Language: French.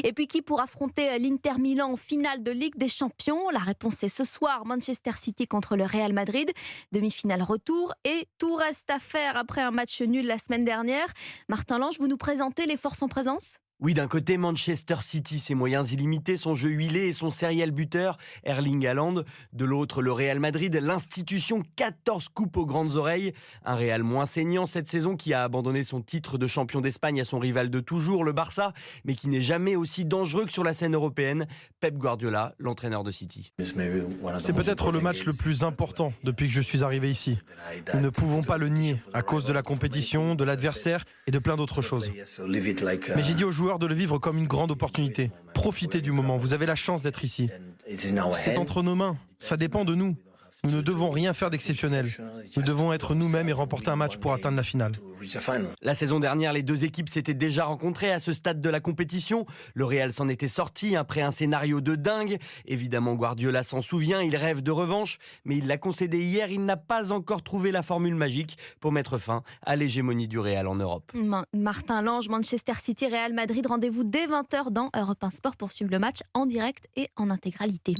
Et puis qui pour affronter l'Inter Milan en finale de Ligue des Champions? La réponse est ce soir, Manchester City contre le Real Madrid, demi-finale retour, et tout reste à faire après un match nul la semaine dernière. Martin Lange, vous nous présentez les forces en présence? Oui, d'un côté, Manchester City, ses moyens illimités, son jeu huilé et son serial buteur, Erling Haaland. De l'autre, le Real Madrid, l'institution 14 coupes aux grandes oreilles. Un Real moins saignant cette saison qui a abandonné son titre de champion d'Espagne à son rival de toujours, le Barça, mais qui n'est jamais aussi dangereux que sur la scène européenne. Pep Guardiola, l'entraîneur de City. C'est peut-être le match le plus important depuis que je suis arrivé ici. Nous ne pouvons pas le nier à cause de la compétition, de l'adversaire et de plein d'autres choses. Mais j'ai dit aux joueurs de le vivre comme une grande opportunité. Profitez du moment, vous avez la chance d'être ici. C'est entre nos mains, ça dépend de nous. Nous ne devons rien faire d'exceptionnel. Nous devons être nous-mêmes et remporter un match pour atteindre la finale. La saison dernière, les deux équipes s'étaient déjà rencontrées à ce stade de la compétition. Le Real s'en était sorti après un scénario de dingue. Évidemment, Guardiola s'en souvient, il rêve de revanche, mais il l'a concédé hier. Il n'a pas encore trouvé la formule magique pour mettre fin à l'hégémonie du Real en Europe. Martin Lange, Manchester City, Real Madrid, rendez-vous dès 20h dans Europe 1 Sport pour suivre le match en direct et en intégralité.